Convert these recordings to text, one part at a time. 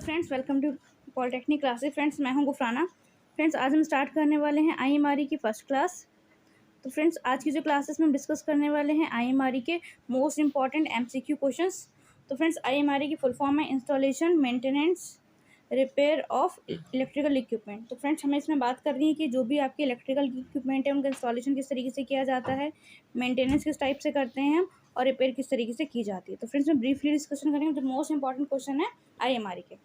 Friends, welcome to polytechnic classes. Friends, मैं हूं गुफराना। Friends, आज हम स्टार्ट करने वाले हैं आईएमआरई की फर्स्ट क्लास। तो फ्रेंड्स, आज की जो क्लासेस में हम डिस्कस करने वाले हैं आईएमआरई के मोस्ट इंपॉर्टेंट एमसीक्यू क्वेश्चंस। तो फ्रेंड्स, आईएमआरई की फुल फॉर्म है installation, maintenance, repair of electrical equipment. तो फ्रेंड्स, हमें इसमें बात करनी है कि जो भी आपके इलेक्ट्रिकल इक्विपमेंट है उनका इंस्टॉलेशन किस तरीके से किया जाता है, मेंटेनेंस किस टाइप से करते हैं हम, और रिपेयर किस तरीके से की जाती है। तो फ्रेंड्स, हम ब्रीफली डिस्कशन करेंगे। जो मोस्ट इंपॉर्टेंट क्वेश्चन है आईएमआरई के।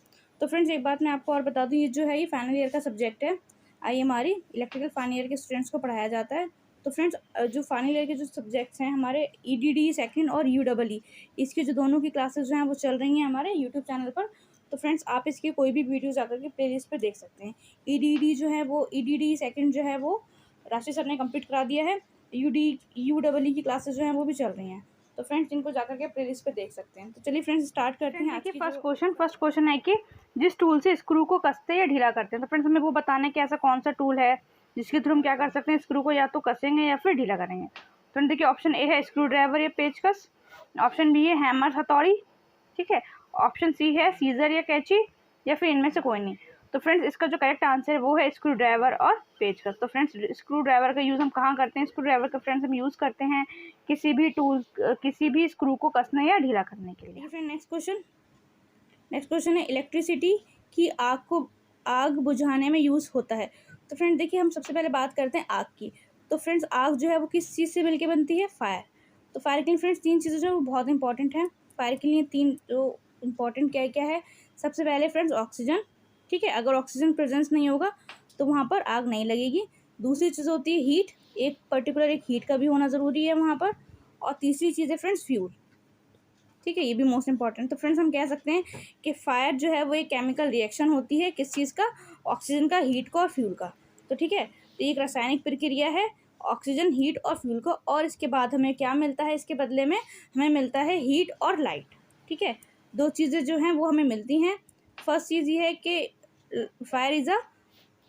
तो फ्रेंड्स, एक बात मैं आपको और बता दूं, ये जो है ये फाइनल ईयर का सब्जेक्ट है। आईएमआरई इलेक्ट्रिकल फाइनल ईयर के स्टूडेंट्स को पढ़ाया जाता है। तो फ्रेंड्स, जो फाइनल ईयर के जो सब्जेक्ट्स हैं हमारे ईडीडी सेकंड और यूडब्ल्यू, इसकी जो दोनों की क्लासेस जो हैं वो चल रही हैं हमारे यूट्यूब चैनल पर। तो फ्रेंड्स, आप इसकी कोई भी वीडियो जाकर के प्लेलिस्ट पे देख सकते हैं। ईडीडी जो है वो ईडीडी सेकंड जो है वो राशि सर ने कंप्लीट करा दिया है। यूडब्ल्यू की क्लासेस जो हैं वो भी चल रही हैं। तो फ्रेंड्स, इनको जाकर के प्लेलिस्ट पे देख सकते हैं। तो चलिए फ्रेंड्स, स्टार्ट करते हैं। देखिए फर्स्ट क्वेश्चन है कि जिस टूल से स्क्रू को कसते या ढीला करते हैं। तो फ्रेंड्स, हमें वो बताना है कि ऐसा कौन सा टूल है जिसके थ्रू हम क्या कर सकते हैं, स्क्रू को या तो कसेंगे या फिर ढीला करेंगे। तो देखिए, ऑप्शन ए है स्क्रू ड्राइवर या पेचकस, ऑप्शन बी है हैमर हथौड़ी, ठीक है, ऑप्शन सी है सीजर या कैंची, या फिर इनमें से कोई नहीं। तो फ्रेंड्स, इसका जो करेक्ट आंसर है वो है स्क्रू ड्राइवर और पेचकस। तो फ्रेंड्स, स्क्रू ड्राइवर का यूज़ हम कहाँ करते हैं? स्क्रू ड्राइवर का फ्रेंड्स हम यूज़ करते हैं किसी भी टूल, किसी भी स्क्रू को कसने या ढीला करने के लिए। फ्रेंड, नेक्स्ट क्वेश्चन है इलेक्ट्रिसिटी की आग बुझाने में यूज़ होता है। तो फ्रेंड देखिए, हम सबसे पहले बात करते हैं आग की। तो फ्रेंड्स, आग जो है वो किस चीज़ से मिलकर बनती है? फायर। तो फायर के लिए फ्रेंड्स तीन चीज़ें जो है वो बहुत इंपॉर्टेंट हैं। फायर के लिए तीन जो इम्पॉर्टेंट क्या क्या है? सबसे पहले फ्रेंड्स ऑक्सीजन, ठीक है। अगर ऑक्सीजन प्रेजेंस नहीं होगा तो वहाँ पर आग नहीं लगेगी। दूसरी चीज़ होती है हीट, एक पर्टिकुलर एक हीट का भी होना ज़रूरी है वहाँ पर। और तीसरी चीज़ है फ्रेंड्स फ्यूल, ठीक है, ये भी मोस्ट इंपॉर्टेंट। तो फ्रेंड्स, हम कह सकते हैं कि फायर जो है वो एक केमिकल रिएक्शन होती है, किस चीज़ का? ऑक्सीजन का, हीट का और फ्यूल का। तो ठीक है, तो ये एक रासायनिक प्रक्रिया है, ऑक्सीजन, हीट और फ्यूल का। और इसके बाद हमें क्या मिलता है? इसके बदले में हमें मिलता है हीट और लाइट, ठीक है। दो चीज़ें जो हैं वो हमें मिलती हैं। फर्स्ट चीज़ ये है कि fire is a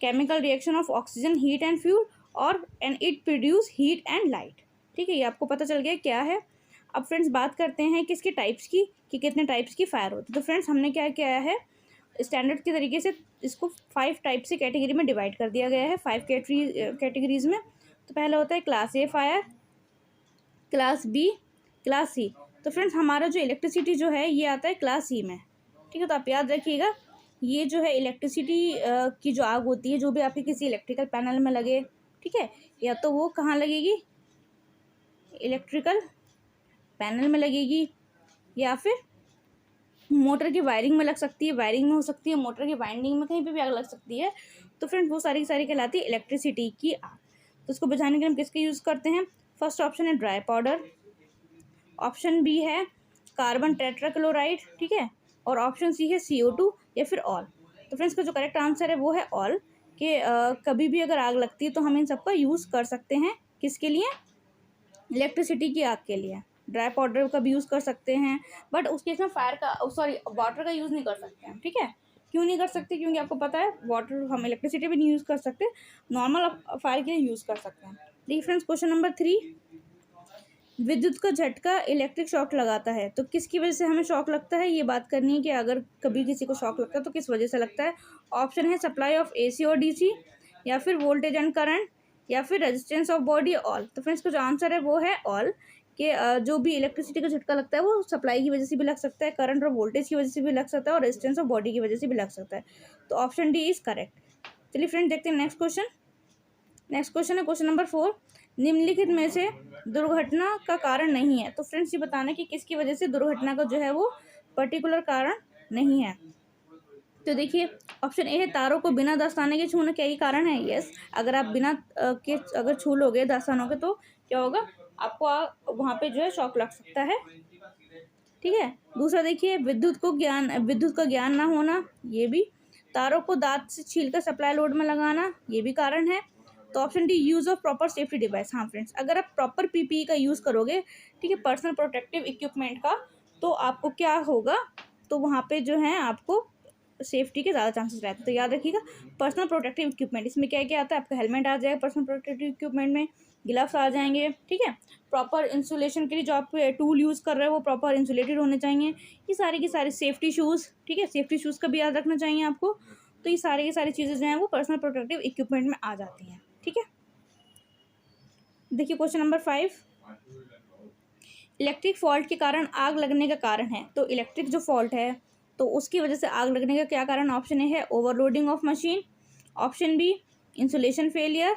chemical reaction of oxygen, heat and fuel, और it produce heat and light, ठीक है। ये आपको पता चल गया क्या है। अब फ्रेंड्स, बात करते हैं कि इसके टाइप्स की, कि कितने टाइप्स की फायर होती है। तो फ्रेंड्स, हमने क्या किया है, स्टैंडर्ड के तरीके से इसको 5 टाइप से कैटेगरी में डिवाइड कर दिया गया है, 5 कैटेगरीज में। तो पहला होता है class A fire, class B, class C. तो फ्रेंड्स, हमारा जो इलेक्ट्रिसिटी जो है ये आता है क्लास सी में, ठीक है। तो आप याद रखिएगा, ये जो है इलेक्ट्रिसिटी की जो आग होती है, जो भी आपके किसी इलेक्ट्रिकल पैनल में लगे, ठीक है, या तो वो कहाँ लगेगी? इलेक्ट्रिकल पैनल में लगेगी, या फिर मोटर की वायरिंग में लग सकती है, वायरिंग में हो सकती है, मोटर की वाइंडिंग में कहीं पे भी आग लग सकती है। तो फ्रेंड्स, वो सारी की सारी कहलाती है इलेक्ट्रिसिटी की आग। तो उसको बुझाने के लिए हम किसका यूज़ करते हैं? फर्स्ट ऑप्शन है ड्राई पाउडर, ऑप्शन बी है कार्बन टेट्राक्लोराइड, ठीक है, और ऑप्शन सी है CO2 या फिर ऑल। तो फ्रेंड्स, का जो करेक्ट आंसर है वो है ऑल, कि कभी भी अगर आग लगती है तो हम इन सबका यूज़ कर सकते हैं। किसके लिए? इलेक्ट्रिसिटी की आग के लिए। ड्राई पाउडर का भी यूज़ कर सकते हैं, बट उस केस में वाटर का यूज़ नहीं कर सकते हैं, ठीक है। क्यों नहीं कर सकते? क्योंकि आपको पता है वाटर हम इलेक्ट्रिसिटी भी नहीं यूज़ कर सकते, नॉर्मल फायर के लिए यूज़ कर सकते हैं। देखिए फ्रेंड्स, क्वेश्चन नंबर 3, विद्युत का झटका इलेक्ट्रिक शॉक लगाता है। तो किसकी वजह से हमें शॉक लगता है, ये बात करनी है कि अगर कभी किसी को शॉक लगता है तो किस वजह से लगता है। ऑप्शन है सप्लाई ऑफ AC और DC, या फिर वोल्टेज एंड करंट, या फिर रेजिस्टेंस ऑफ बॉडी, ऑल। तो फ्रेंड्स, का जो आंसर है वो है ऑल, कि जो भी इलेक्ट्रिसिटी का झटका लगता है वो सप्लाई की वजह से भी लग सकता है, करंट और वोल्टेज की वजह से भी लग सकता है, और रेजिस्टेंस ऑफ बॉडी की वजह से भी लग सकता है। तो ऑप्शन डी इज करेक्ट। चलिए फ्रेंड, देखते हैं नेक्स्ट क्वेश्चन है क्वेश्चन नंबर 4, निम्नलिखित में से दुर्घटना का कारण नहीं है। तो फ्रेंड्स, ये बताना कि किसकी वजह से दुर्घटना का जो है वो पर्टिकुलर कारण नहीं है। तो देखिए, ऑप्शन ए है तारों को बिना दस्ताने के छूना। क्या ये कारण है? यस, अगर आप बिना के अगर छू लोगे दस्तानों के तो क्या होगा? आपको वहाँ पे जो है शॉक लग सकता है, ठीक है। दूसरा देखिए, विद्युत का ज्ञान ना होना, ये भी। तारों को दांत से छीलकर सप्लाई लोड में लगाना, ये भी कारण है। तो option D, use of proper safety device. हाँ फ्रेंड्स, अगर आप प्रॉपर PPE का यूज़ करोगे, ठीक है, पर्सनल प्रोटेक्टिव इक्विपमेंट का, तो आपको क्या होगा? तो वहाँ पे जो है आपको सेफ्टी के ज़्यादा चांसेस रहते हैं। तो याद रखिएगा, पर्सनल प्रोटेक्टिव इक्विपमेंट, इसमें क्या क्या आता है? आपका हेलमेट आ जाएगा पर्सनल प्रोटेक्टिव इक्विपमेंट में, ग्लव्स आ जाएंगे, ठीक है। प्रॉपर इंसुलेशन के लिए जो आप टूल यूज़ कर रहे हो वो प्रॉपर इंसुलेटेड होने चाहिए। ये सारी की सारी सेफ्टी शूज़, ठीक है, सेफ्टी शूज़ का भी याद रखना चाहिए आपको। तो ये सारी की सारी चीज़ें जो हैं वो पर्सनल प्रोटेक्टिव इक्विपमेंट में आ जाती हैं, ठीक है। देखिए क्वेश्चन नंबर 5, इलेक्ट्रिक फॉल्ट के कारण आग लगने का कारण है। तो इलेक्ट्रिक जो फॉल्ट है तो उसकी वजह से आग लगने का क्या कारण, ऑप्शन ए है overloading of machine, option B insulation failure,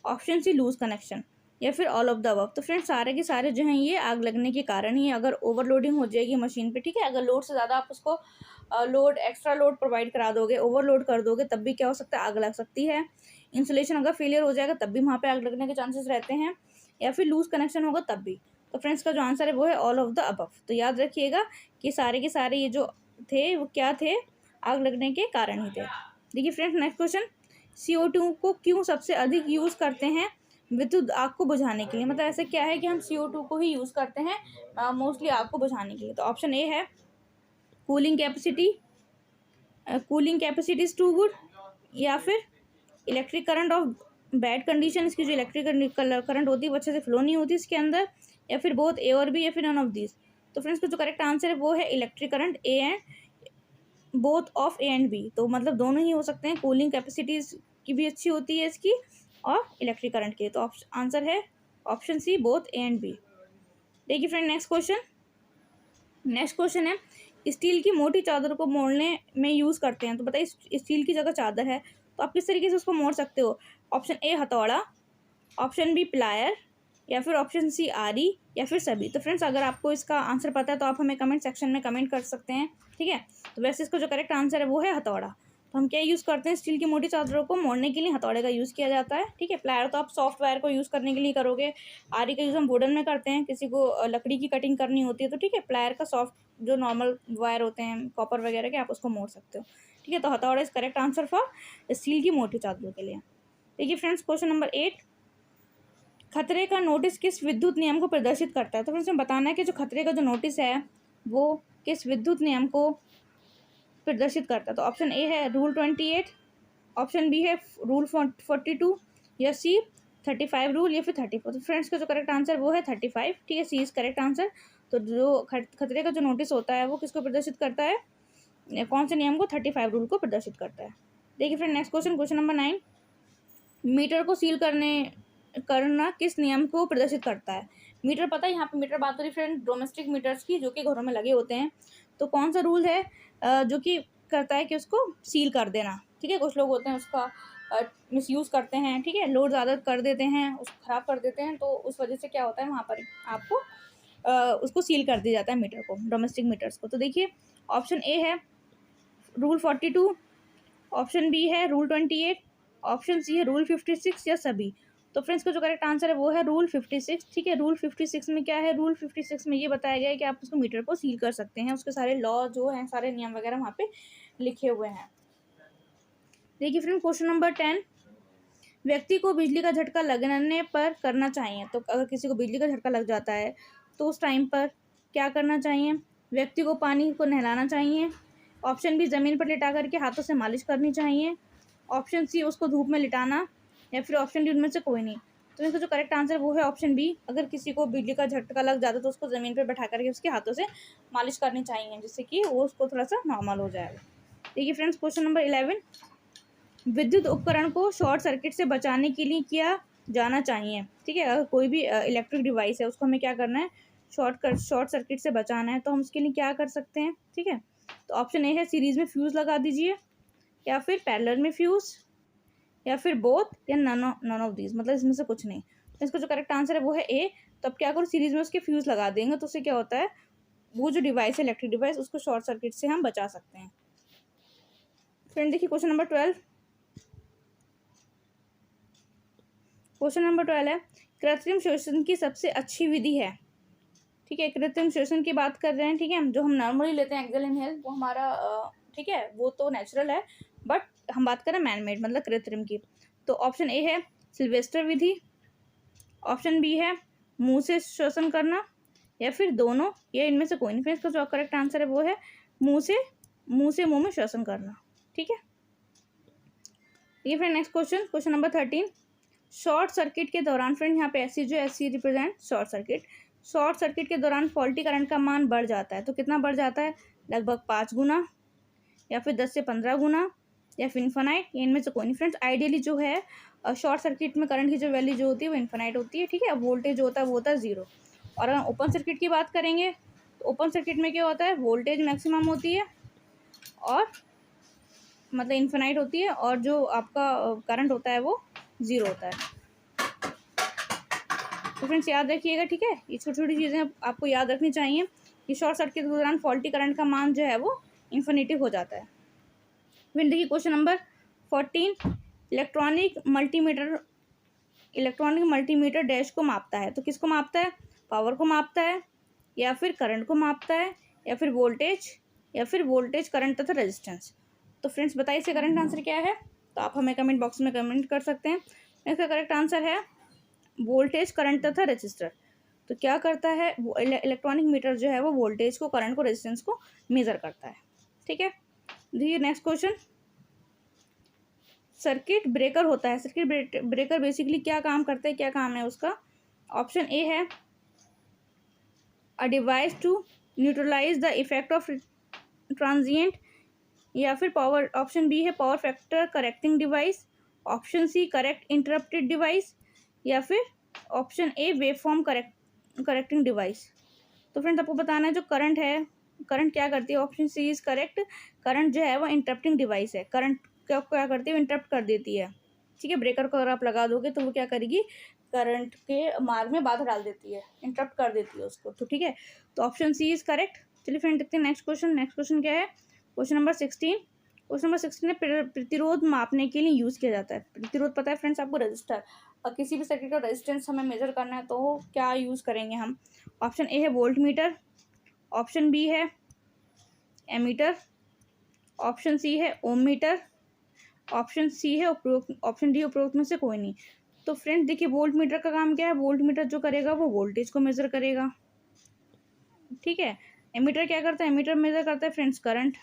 option C loose connection, या फिर ऑल ऑफ द अबव। तो फ्रेंड्स सारे के सारे जो हैं ये आग लगने के कारण ही, अगर ओवरलोडिंग हो जाएगी मशीन पे, ठीक है, अगर लोड से ज़्यादा आप उसको एक्स्ट्रा लोड प्रोवाइड करा दोगे, ओवरलोड कर दोगे, तब भी क्या हो सकता है, आग लग सकती है। इंसुलेशन अगर फेलियर हो जाएगा तब भी वहाँ पे आग लगने के चांसेस रहते हैं, या फिर लूज कनेक्शन होगा तब भी। तो फ्रेंड्स का जो आंसर है वो है ऑल ऑफ द अबव। तो याद रखिएगा कि सारे के सारे ये जो थे वो क्या थे, आग लगने के कारण ही थे। देखिए फ्रेंड्स नेक्स्ट क्वेश्चन, CO2 को क्यों सबसे अधिक यूज़ करते हैं विद्युत आग को बुझाने के लिए। मतलब ऐसा क्या है कि हम CO2 को ही यूज़ करते हैं मोस्टली आग को बुझाने के लिए। तो ऑप्शन ए है cooling capacity is too good, या फिर electric current of bad condition, इसकी जो इलेक्ट्रिक करंट होती है वो अच्छे से फ्लो नहीं होती इसके अंदर, या फिर बोथ ए और बी, या फिर नन ऑफ दिस। तो फ्रेंड्स का जो करेक्ट आंसर है वो है electric current A and both of A and B. तो मतलब दोनों ही हो सकते हैं, कूलिंग कैपेसिटीज की भी अच्छी होती है इसकी और इलेक्ट्रिक करंट की। तो आंसर है option C both A and B. देखिए फ्रेंड नेक्स्ट क्वेश्चन है स्टील की मोटी चादर को मोड़ने में यूज़ करते हैं। तो बताइए स्टील की जगह चादर है तो आप किस तरीके से उसको मोड़ सकते हो। ऑप्शन ए हथौड़ा, ऑप्शन बी प्लायर, या फिर ऑप्शन सी आरी, या फिर सभी। तो फ्रेंड्स अगर आपको इसका आंसर पता है तो आप हमें कमेंट सेक्शन में कमेंट कर सकते हैं, ठीक है। तो वैसे इसका जो करेक्ट आंसर है वो है हथौड़ा। तो हम क्या यूज़ करते हैं, स्टील की मोटी चादरों को मोड़ने के लिए हथौड़े का यूज़ किया जाता है, ठीक है। प्लायर तो आप सॉफ्ट वायर को यूज़ करने के लिए करोगे, आरी का यूज़ हम वुडन में करते हैं, किसी को लकड़ी की कटिंग करनी होती है तो ठीक है, प्लायर का सॉफ्ट जो नॉर्मल वायर होते हैं कॉपर वगैरह के, आप उसको मोड़ सकते हो, ठीक है। तो हथौड़ा is correct answer for steel की मोटी चादरों के लिए। देखिए फ्रेंड्स क्वेश्चन नंबर 8, खतरे का नोटिस किस विद्युत नियम को प्रदर्शित करता है। तो फ्रेंड्स हमें बताना है कि जो खतरे का जो नोटिस है वो किस विद्युत नियम को प्रदर्शित करता है। तो ऑप्शन ए है रूल 28, ऑप्शन बी है रूल 42, या सी 35 रूल, या फिर 34। तो फ्रेंड्स का जो करेक्ट आंसर वो है 35, ठीक है, सी इज करेक्ट आंसर। तो जो खतरे का जो नोटिस होता है वो किसको प्रदर्शित करता है, कौन से नियम को, 35 रूल को प्रदर्शित करता है। देखिए friend next question number 9, metre को सील करना किस नियम को प्रदर्शित करता है। मीटर पता है, यहाँ पे मीटर बात हो रही फ्रेंड डोमेस्टिक मीटर्स की जो कि घरों में लगे होते हैं। तो कौन सा रूल है जो कि करता है कि उसको सील कर देना, ठीक है। कुछ लोग होते हैं उसका मिसयूज़ करते हैं, ठीक है, लोड ज़्यादा कर देते हैं, उसको ख़राब कर देते हैं, तो उस वजह से क्या होता है वहाँ पर आपको उसको सील कर दिया जाता है मीटर को, डोमेस्टिक मीटर्स को। तो देखिए ऑप्शन ए है रूल 42, ऑप्शन बी है रूल 28, ऑप्शन सी है रूल 56, या सभी। तो फ्रेंड्स का जो करेक्ट आंसर है वो है रूल 56, ठीक है। रूल 56 में क्या है, रूल 56 में ये बताया गया है कि आप उसको मीटर को सील कर सकते हैं, उसके सारे लॉ जो हैं, सारे नियम वगैरह वहाँ पे लिखे हुए हैं। देखिए फ्रेंड क्वेश्चन नंबर 10, व्यक्ति को बिजली का झटका लगने पर करना चाहिए। तो अगर किसी को बिजली का झटका लग जाता है तो उस टाइम पर क्या करना चाहिए, व्यक्ति को पानी को नहलाना चाहिए, ऑप्शन बी ज़मीन पर लिटा करके हाथों से मालिश करनी चाहिए, ऑप्शन सी उसको धूप में लिटाना, या फिर ऑप्शन डी उनमें से कोई नहीं। तो इसका जो करेक्ट आंसर वो है ऑप्शन बी, अगर किसी को बिजली का झटका लग जाता है तो उसको ज़मीन पर बैठा करके उसके हाथों से मालिश करनी चाहिए, जिससे कि वो उसको थोड़ा सा नॉर्मल हो जाएगा। देखिए फ्रेंड्स क्वेश्चन नंबर 11, विद्युत उपकरण को शॉर्ट सर्किट से बचाने के लिए किया जाना चाहिए, ठीक है। अगर कोई भी इलेक्ट्रिक डिवाइस है उसको हमें क्या करना है, शॉर्ट सर्किट से बचाना है, तो हम उसके लिए क्या कर सकते हैं, ठीक है। तो ऑप्शन ए है सीरीज में फ्यूज़ लगा दीजिए, या फिर पैरेलल में फ्यूज़, या फिर बोथ, या नन ऑफ दीज, मतलब इसमें से कुछ नहीं। तो इसका जो करेक्ट आंसर है वो है ए। तो अब क्या करो, सीरीज में उसके फ्यूज़ लगा देंगे तो उससे क्या होता है, वो जो डिवाइस है इलेक्ट्रिक डिवाइस उसको शॉर्ट सर्किट से हम बचा सकते हैं। फ्रेंड देखिए क्वेश्चन नंबर 12 है कृत्रिम श्वसन की सबसे अच्छी विधि है, ठीक है। कृत्रिम श्वसन की बात कर रहे हैं, ठीक है, जो हम नॉर्मली लेते हैं एक्सेल इनहेल वो हमारा ठीक है वो तो नेचुरल है, बट हम बात करें मैनमेड मतलब कृत्रिम की। तो ऑप्शन ए है सिल्वेस्टर विधि, ऑप्शन बी है मुंह से श्वसन करना, या फिर दोनों, या इनमें से कोई नहीं। फिर इसका जो करेक्ट आंसर है वो है मुंह से मुंह में श्वसन करना, ठीक है। ये फिर next question number 13, short circuit के दौरान फ्रेंड यहाँ पे एससी जो SC represent short circuit, short circuit के दौरान फॉल्टी करंट का मान बढ़ जाता है। तो कितना बढ़ जाता है? लगभग 5 गुना या फिर 10 से 15 गुना या फिर इन्फानाइट, इनमें से कोई नहीं फ्रेंड्स। आइडियली जो है शॉर्ट सर्किट में करंट की जो वैल्यू जो होती है वो इन्फानाइट होती है, ठीक है। वोल्टेज जो होता है वो होता है 0। और अगर ओपन सर्किट की बात करेंगे तो ओपन सर्किट में क्या होता है? वोल्टेज मैक्सिमम होती है और मतलब इन्फानाइट होती है, और जो आपका करंट होता है वो 0 होता है। तो फ्रेंड्स याद रखिएगा, ठीक है। ये छोटी छोटी चीज़ें आपको याद रखनी चाहिए कि शॉर्ट सर्किट के दौरान फॉल्टी करंट का मान जो है वो इन्फिनिटी हो जाता है। फिर देखिए question number 14, electronic multimeter dash को मापता है। तो किसको मापता है? पावर को मापता है, या फिर करंट को मापता है, या फिर वोल्टेज करंट तथा रेजिस्टेंस। तो फ्रेंड्स बताइए इसका करेक्ट आंसर क्या है? तो आप हमें कमेंट बॉक्स में कमेंट कर सकते हैं। इसका करेक्ट आंसर है वोल्टेज करंट तथा रेजिस्टर। तो क्या करता है वो इलेक्ट्रॉनिक मीटर जो है वो वोल्टेज को, करंट को, रेजिस्टेंस को मेजर करता है, ठीक है। देखिए नेक्स्ट क्वेश्चन, सर्किट ब्रेकर होता है। सर्किट ब्रेकर बेसिकली क्या काम करता है, क्या काम है उसका? ऑप्शन ए है a device to neutralize the effect of transient, या फिर पावर, ऑप्शन बी है power factor correcting device, option C correct interrupted device, या फिर option A wave form correcting device. तो फ्रेंड्स आपको बताना है जो करंट है, करंट क्या करती है? Option C is correct. Current जो है वो इंटरप्टिंग डिवाइस है। करंट क्या करती है? वो इंटरप्ट कर देती है, ठीक है। ब्रेकर को अगर आप लगा दोगे तो वो क्या करेगी? करंट के मार्ग में बाधा डाल देती है, इंटरप्ट कर देती है उसको, तो ठीक है। तो ऑप्शन सी इज करेक्ट। चलिए फ्रेंड देखते हैं नेक्स्ट क्वेश्चन। नेक्स्ट क्वेश्चन क्या है? Question number 16। क्वेश्चन नंबर 16 में प्रतिरोध मापने के लिए यूज़ किया जाता है। प्रतिरोध पता है फ्रेंड्स आपको? रजिस्टर। और किसी भी सर्किट का रेजिस्टेंस हमें मेजर करना है तो क्या यूज़ करेंगे हम? ऑप्शन ए है वोल्ट मीटर, ऑप्शन बी है एमीटर, ऑप्शन सी है ओम मीटर, ऑप्शन सी है उपरोक्त, ऑप्शन डी उपरोक्त में से कोई नहीं। तो फ्रेंड्स देखिए वोल्ट मीटर का काम क्या है? वोल्ट मीटर जो करेगा वो वोल्टेज को मेजर करेगा, ठीक है। एमीटर क्या करता है? एमीटर मेजर करता है फ्रेंड्स करंट।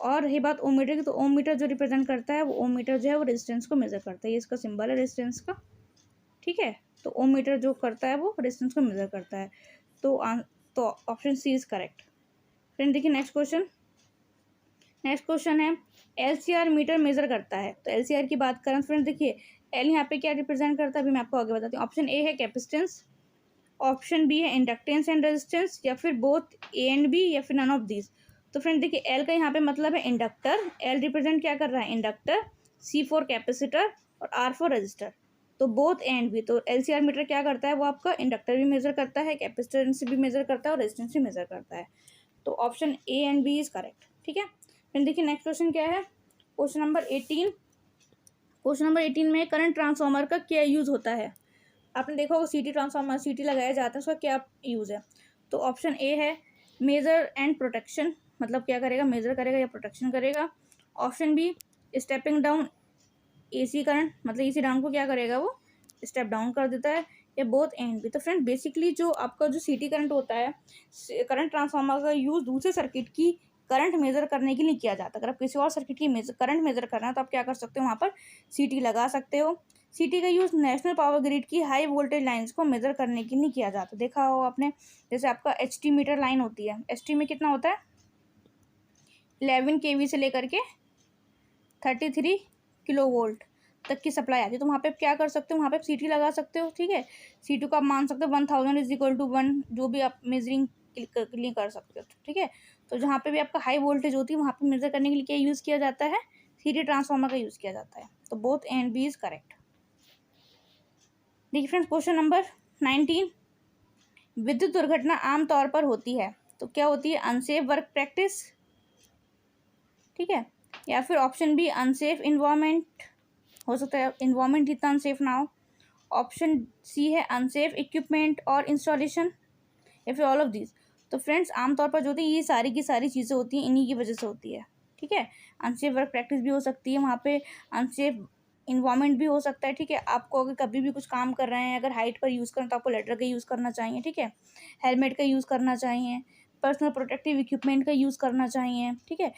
और रही बात ओम मीटर की, तो ओम मीटर जो रिप्रेजेंट करता है वो ओम मीटर जो है वो रेजिस्टेंस को मेजर करता है। ये इसका सिंबल है रेजिस्टेंस का, ठीक है। तो ओम मीटर जो करता है वो रेजिस्टेंस को मेजर करता है। तो option C is correct. Friend देखिए नेक्स्ट क्वेश्चन। नेक्स्ट क्वेश्चन है एलसीआर मीटर मेजर करता है। तो एलसीआर की बात करें फ्रेंड देखिए एल यहाँ पे क्या रिप्रेजेंट करता है अभी मैं आपको आगे बताती हूँ। ऑप्शन ए है कैपेसिटेंस, ऑप्शन बी है इंडक्टेंस एंड रेजिस्टेंस, या फिर बोथ ए एंड बी, या फिर नन ऑफ दीज। तो फ्रेंड देखिए एल का यहाँ पे मतलब है इंडक्टर। एल रिप्रेजेंट क्या कर रहा है? इंडक्टर। सी फॉर कैपेसिटर और आर फॉर रजिस्टर। तो बोथ एंड भी, तो एलसीआर मीटर क्या करता है? वो आपका इंडक्टर भी मेजर करता है, कैपेसिटेंस भी मेजर करता है और रेजिस्टेंस भी मेजर करता है। तो option A and B is correct, ठीक है। फिर देखिए नेक्स्ट क्वेश्चन क्या है? Question number 18। क्वेश्चन नंबर 18 में करंट ट्रांसफार्मर का क्या यूज़ होता है? आपने देखा होगा सीटी ट्रांसफार्मर, सीटी लगाया जाता है, उसका क्या यूज़ है? तो ऑप्शन ए है मेजर एंड प्रोटेक्शन, मतलब क्या करेगा? मेजर करेगा या प्रोटेक्शन करेगा। Option B stepping down AC current, मतलब एसी डाउन को क्या करेगा? वो स्टेप डाउन कर देता है, या बोथ एंड भी। तो फ्रेंड बेसिकली जो आपका जो सीटी करंट होता है, करंट ट्रांसफार्मर का यूज़ दूसरे सर्किट की करंट मेजर करने के लिए किया जाता है। अगर आप किसी और सर्किट की करंट मेजर करना है तो आप क्या कर सकते हो? वहाँ पर सीटी लगा सकते हो। सीटी का यूज़ नेशनल पावर ग्रिड की हाई वोल्टेज लाइंस को मेजर करने के लिए किया जाता है। देखा हो आपने, जैसे आपका एचटी मीटर लाइन होती है, एचटी में कितना होता है? 11 kV से लेकर के 33 किलोवोल्ट तक की सप्लाई आती है। तो वहाँ पे क्या कर सकते हो? वहाँ पे सीटी लगा सकते हो, ठीक है। सीटी को आप मान सकते हो 1000 इज इक्वल टू 1, जो भी आप मेजरिंग के लिए कर सकते हो, ठीक है। तो जहाँ पे भी आपका हाई वोल्टेज होती है वहाँ पे मेजर करने के लिए क्या यूज़ किया जाता है? सीटी ट्रांसफार्मर का यूज़ किया जाता है। तो both and B is correct. देखिए फ्रेंड्स क्वेश्चन नंबर 19। विद्युत दुर्घटना आमतौर पर होती है, तो क्या होती है? अनसेफ वर्क प्रैक्टिस, ठीक है, या फिर ऑप्शन बी अनसेफ इन्वायरमेंट, हो सकता है इन्वायरमेंट इतना अनसेफ ना हो। ऑप्शन सी है अनसेफ इक्विपमेंट और इंस्टॉलेशन, या फिर ऑल ऑफ दिस। तो फ्रेंड्स आमतौर पर जो होती है ये सारी की सारी चीज़ें होती हैं, इन्हीं की वजह से होती है, ठीक है। अनसेफ वर्क प्रैक्टिस भी हो सकती है, वहाँ पे अनसेफ इन्वायरमेंट भी हो सकता है, ठीक है। आपको अगर कभी भी कुछ काम कर रहे हैं, अगर हाइट पर यूज़ करें तो आपको लेटर का यूज़ करना चाहिए, ठीक है। हेलमेट का यूज़ करना चाहिए। पर्सनल प्रोटेक्टिव इक्विपमेंट का यूज़ करना चाहिए, ठीक है।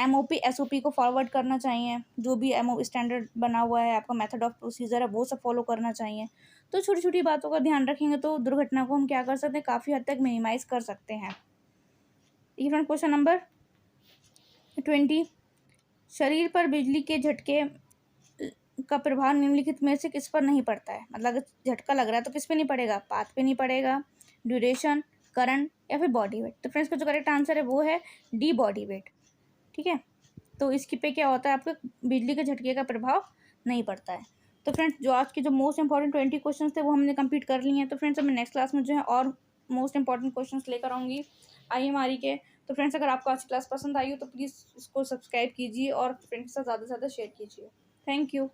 MOP SOP को फॉरवर्ड करना चाहिए, जो भी MOP स्टैंडर्ड बना हुआ है, आपका मेथड ऑफ प्रोसीजर है, वो सब फॉलो करना चाहिए। तो छोटी छोटी बातों का ध्यान रखेंगे तो दुर्घटना को हम क्या कर सकते हैं, काफ़ी हद तक मिनिमाइज़ कर सकते हैं। फ्रेंड क्वेश्चन नंबर 20, शरीर पर बिजली के झटके का प्रभाव निम्नलिखित में से किस पर नहीं पड़ता है। मतलब अगर झटका लग रहा है तो किस पे नहीं पड़ेगा, पाथ पे नहीं पड़ेगा, ड्यूरेशन, करंट या फिर बॉडी वेट। तो फ्रेंड्स का जो करेक्ट आंसर है वो है डी, बॉडी वेट, ठीक है। तो इसकी पे क्या होता है, आपके बिजली के झटके का प्रभाव नहीं पड़ता है। तो फ्रेंड्स जो आज के जो मोस्ट इंपॉर्टेंट 20 क्वेश्चन थे वो हमने कंप्लीट कर लिए हैं। तो फ्रेंड्स मैं नेक्स्ट क्लास में जो है और मोस्ट इंपॉर्टेंट क्वेश्चन लेकर आऊँगी IMRE के। तो फ्रेंड्स अगर आपको आज क्लास पसंद आई हो तो प्लीज़ इसको सब्सक्राइब कीजिए और फ्रेंड्स के साथ ज़्यादा से ज़्यादा शेयर कीजिए। Thank you.